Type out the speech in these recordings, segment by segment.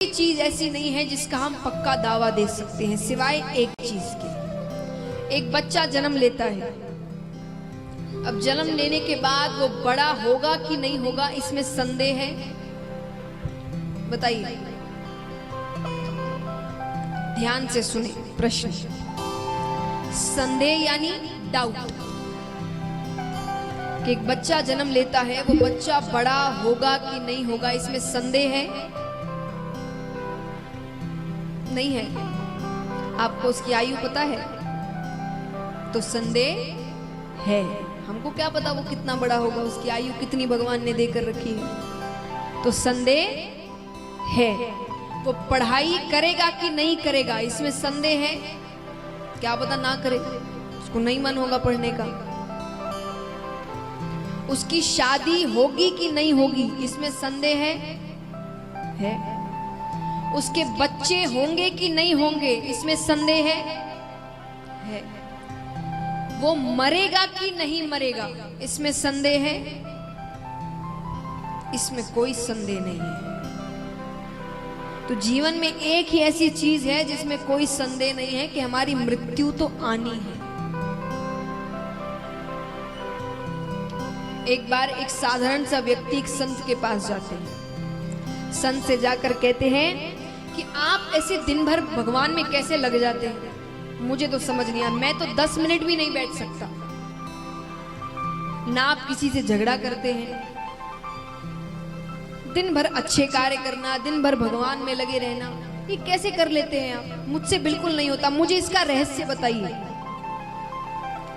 चीज ऐसी नहीं है जिसका हम पक्का दावा दे सकते हैं सिवाय एक चीज के। एक बच्चा जन्म लेता है, अब जन्म लेने के बाद वो बड़ा होगा कि नहीं होगा इसमें संदेह है? बताइए, ध्यान से सुने प्रश्न। संदेह यानी डाउट कि एक बच्चा जन्म लेता है, वो बच्चा बड़ा होगा कि नहीं होगा इसमें संदेह है? नहीं है। आपको उसकी आयु पता है? तो संदेह है। हमको क्या पता वो कितना बड़ा होगा, उसकी आयु कितनी भगवान ने देकर रखी है। तो संदेह है। वो पढ़ाई करेगा कि नहीं करेगा इसमें संदेह है। क्या पता ना करे, उसको नहीं मन होगा पढ़ने का। उसकी शादी होगी कि नहीं होगी इसमें संदेह है। उसके बच्चे होंगे कि नहीं होंगे इसमें संदेह है। वो मरेगा कि नहीं मरेगा इसमें संदेह है? इसमें कोई संदेह नहीं है। तो जीवन में एक ही ऐसी चीज है जिसमें कोई संदेह नहीं है कि हमारी मृत्यु तो आनी है। एक बार एक साधारण सा व्यक्ति एक संत के पास जाते हैं। संत से जाकर कहते हैं कि आप ऐसे दिन भर भगवान में कैसे लग जाते हैं, मुझे तो समझ नहीं आया। मैं तो 10 मिनट भी नहीं बैठ सकता। ना आप किसी से झगड़ा करते हैं, दिन भर अच्छे कार्य करना, दिन भर भगवान में लगे रहना, ये कैसे कर लेते हैं आप? मुझसे बिल्कुल नहीं होता, मुझे इसका रहस्य बताइए।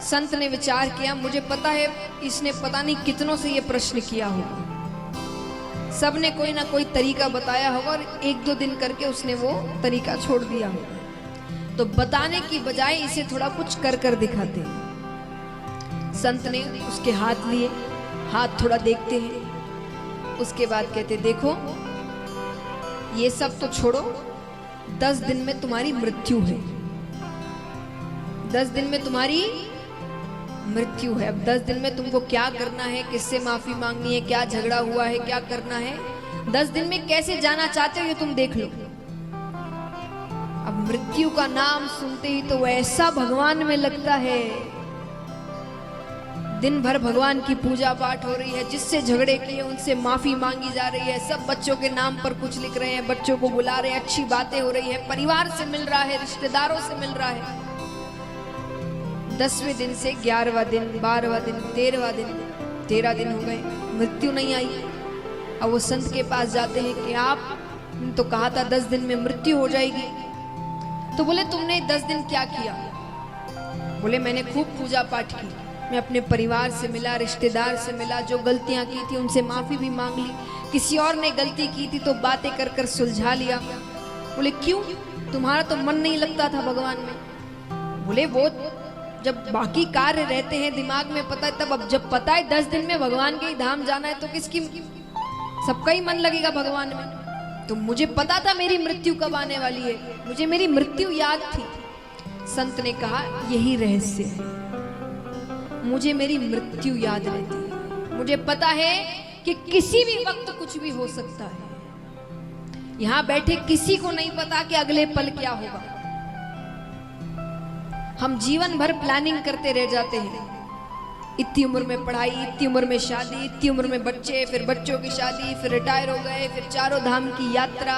संत ने विचार किया, मुझे पता है इसने पता नहीं कितनों से ये प्रश्न किया होगा, सबने कोई ना कोई तरीका बताया होगा और 1-2 दिन करके उसने वो तरीका छोड़ दिया होगा। तो बताने की बजाय इसे थोड़ा कुछ कर कर दिखाते। संत ने उसके हाथ लिए, हाथ थोड़ा देखते हैं, उसके बाद कहते देखो ये सब तो छोड़ो, 10 दिन में तुम्हारी मृत्यु है। 10 दिन में तुम्हारी मृत्यु है। अब 10 दिन में तुमको क्या करना है, किससे माफी मांगनी है, क्या झगड़ा हुआ है, क्या करना है, 10 दिन में कैसे जाना चाहते हो ये तुम देख लो। अब मृत्यु का नाम सुनते ही तो ऐसा भगवान में लगता है। दिन भर भगवान की पूजा पाठ हो रही है, जिससे झगड़े किए उनसे माफी मांगी जा रही है, सब बच्चों के नाम पर कुछ लिख रहे हैं, बच्चों को बुला रहे हैं, अच्छी बातें हो रही है, परिवार से मिल रहा है, रिश्तेदारों से मिल रहा है। 10वें दिन से 11वां दिन, 12वां दिन, 13वां दिन, 13 दिन हो गए, मृत्यु नहीं आई। अब वो संत के पास जाते हैं कि आपने तो कहा था 10 दिन में मृत्यु हो जाएगी। तो बोले तुमने 10 दिन क्या किया? बोले मैंने खूब पूजा पाठ की, मैं अपने परिवार से मिला, रिश्तेदार से मिला, जो गलतियां की थी उनसे माफी भी मांग ली, किसी और ने गलती की थी तो बातें कर कर सुलझा लिया। बोले क्यों, तुम्हारा तो मन नहीं लगता था भगवान में? बोले वो जब बाकी कार्य रहते हैं दिमाग में पता है तब, अब जब पता है 10 दिन में भगवान के ही धाम जाना है तो किसकी, सबका ही मन लगेगा भगवान में। तो मुझे पता था मेरी मृत्यु कब आने वाली है, मुझे मेरी मृत्यु याद थी। संत ने कहा यही रहस्य है, मुझे मेरी मृत्यु याद रहती है, मुझे पता है कि किसी भी वक्त कुछ भी हो सकता है। यहां बैठे किसी को नहीं पता कि अगले पल क्या होगा। हम जीवन भर प्लानिंग करते रह जाते हैं, इतनी उम्र में पढ़ाई, इतनी उम्र में शादी, इतनी उम्र में बच्चे, फिर बच्चों की शादी, फिर रिटायर हो गए, फिर चारों धाम की यात्रा।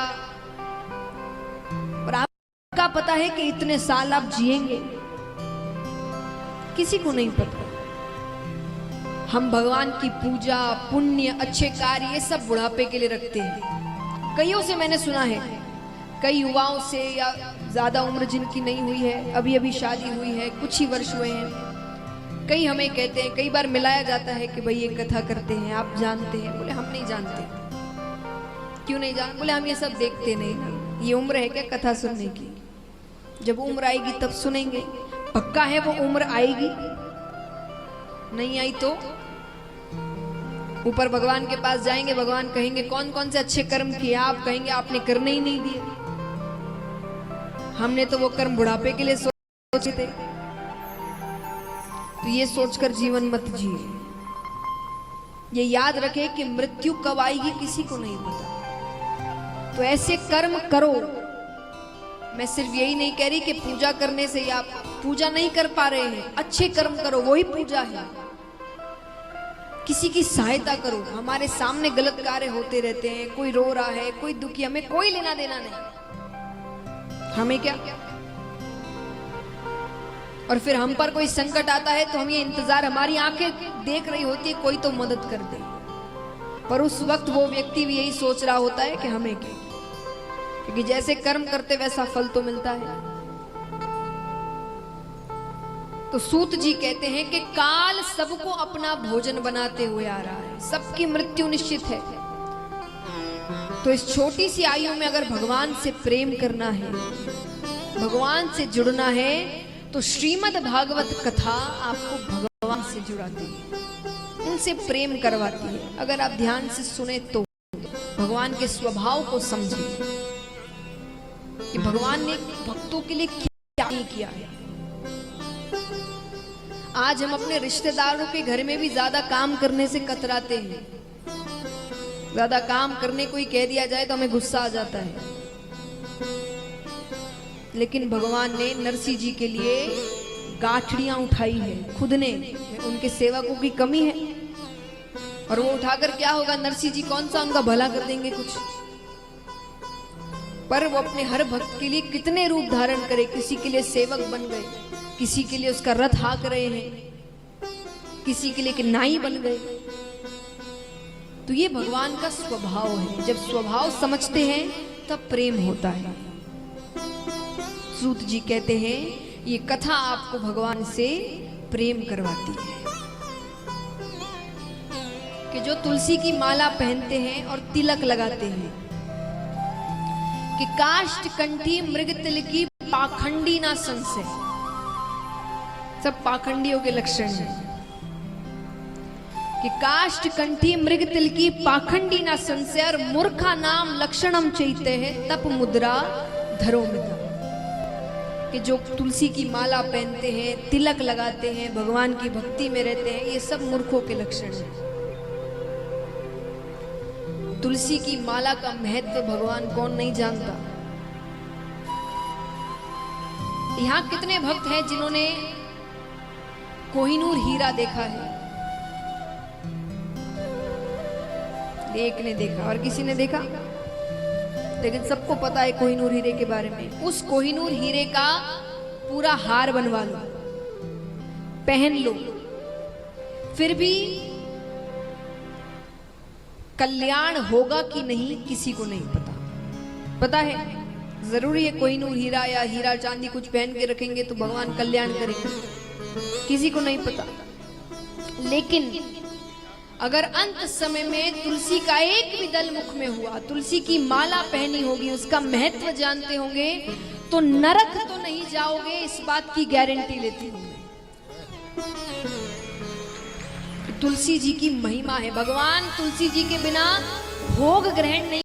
और आपका पता है कि इतने साल आप जिएंगे? किसी को नहीं पता। हम भगवान की पूजा, पुण्य, अच्छे कार्य ये सब बुढ़ापे के लिए रखते हैं। कईयों से मैंने सुना है, कई युवाओं से या ज्यादा उम्र जिनकी नहीं हुई है, अभी अभी शादी हुई है, कुछ ही वर्ष हुए हैं, कई हमें कहते हैं, कई बार मिलाया जाता है कि भाई ये कथा करते हैं, आप जानते हैं? बोले हम नहीं जानते। क्यों नहीं जानते? बोले हम ये सब देखते नहीं, ये उम्र है क्या कथा सुनने की? जब उम्र आएगी तब सुनेंगे। पक्का है वो उम्र आएगी? नहीं आई तो ऊपर भगवान के पास जाएंगे, भगवान कहेंगे कौन कौन से अच्छे कर्म किए? आप कहेंगे आपने करने ही नहीं दिए, हमने तो वो कर्म बुढ़ापे के लिए सोचे थे। तो ये सोचकर जीवन मत जिए। ये याद रखे कि मृत्यु कब आएगी किसी को नहीं पता। तो ऐसे कर्म करो। मैं सिर्फ यही नहीं कह रही कि पूजा करने से आप पूजा नहीं कर पा रहे हैं, अच्छे कर्म करो, वही पूजा है। किसी की सहायता करो। हमारे सामने गलत कार्य होते रहते हैं, कोई रो रहा है, कोई दुखी, हमें कोई लेना देना नहीं, हमें क्या। और फिर हम पर कोई संकट आता है तो हम ये इंतजार, हमारी आंखें देख रही होती है कोई तो मदद कर दे, पर उस वक्त वो व्यक्ति भी यही सोच रहा होता है कि हमें क्या, क्योंकि जैसे कर्म करते वैसा फल तो मिलता है। तो सूत जी कहते हैं कि काल सबको अपना भोजन बनाते हुए आ रहा है, सबकी मृत्यु निश्चित है। तो इस छोटी सी आयु में अगर भगवान से प्रेम करना है, भगवान से जुड़ना है, तो श्रीमद् भागवत कथा आपको भगवान से जुड़ाती है, उनसे प्रेम करवाती है। अगर आप ध्यान से सुने तो भगवान के स्वभाव को समझिए कि भगवान ने भक्तों के लिए क्या नहीं किया है। आज हम अपने रिश्तेदारों के घर में भी ज्यादा काम करने से कतराते हैं। ज्यादा काम करने को ही कह दिया जाए तो हमें गुस्सा आ जाता है। लेकिन भगवान ने नरसिंह जी के लिए गांठड़ियां उठाई है खुद ने, उनके सेवकों की कमी है, और वो उठाकर क्या होगा, नरसिंह जी कौन सा उनका भला कर देंगे कुछ, पर वो अपने हर भक्त के लिए कितने रूप धारण करे। किसी के लिए सेवक बन गए, किसी के लिए उसका रथ हाँक रहे हैं, किसी के लिए कि नाई बन गए। तो ये भगवान का स्वभाव है। जब स्वभाव समझते हैं तब प्रेम होता है। सूत जी कहते हैं ये कथा आपको भगवान से प्रेम करवाती है कि जो तुलसी की माला पहनते हैं और तिलक लगाते हैं कि काष्ठ कंठी मृग तिल की पाखंडी ना संशय। सब पाखंडियों के लक्षण हैं कि काष्ठ कंठी मृग तिल की पाखंडी ना संशय और मूर्खा नाम लक्षणम चैते है तप मुद्रा धरो मिता। कि जो तुलसी की माला पहनते हैं, तिलक लगाते हैं, भगवान की भक्ति में रहते हैं, ये सब मूर्खों के लक्षण हैं। तुलसी की माला का महत्व भगवान कौन नहीं जानता। यहां कितने भक्त हैं जिन्होंने कोहिनूर हीरा देखा है? एक ने देखा और किसी ने देखा, लेकिन सबको पता है कोहिनूर हीरे के बारे में। उस कोहिनूर हीरे का पूरा हार बनवा लो, पहन लो, फिर भी कल्याण होगा कि नहीं किसी को नहीं पता। पता है जरूरी है कोहिनूर हीरा या हीरा चांदी कुछ पहन के रखेंगे तो भगवान कल्याण करेंगे, किसी को नहीं पता। लेकिन अगर अंत समय में तुलसी का एक भी दल मुख में हुआ, तुलसी की माला पहनी होगी, उसका महत्व जानते होंगे, तो नरक तो नहीं जाओगे, इस बात की गारंटी लेती हूं। तुलसी जी की महिमा है। भगवान तुलसी जी के बिना भोग ग्रहण नहीं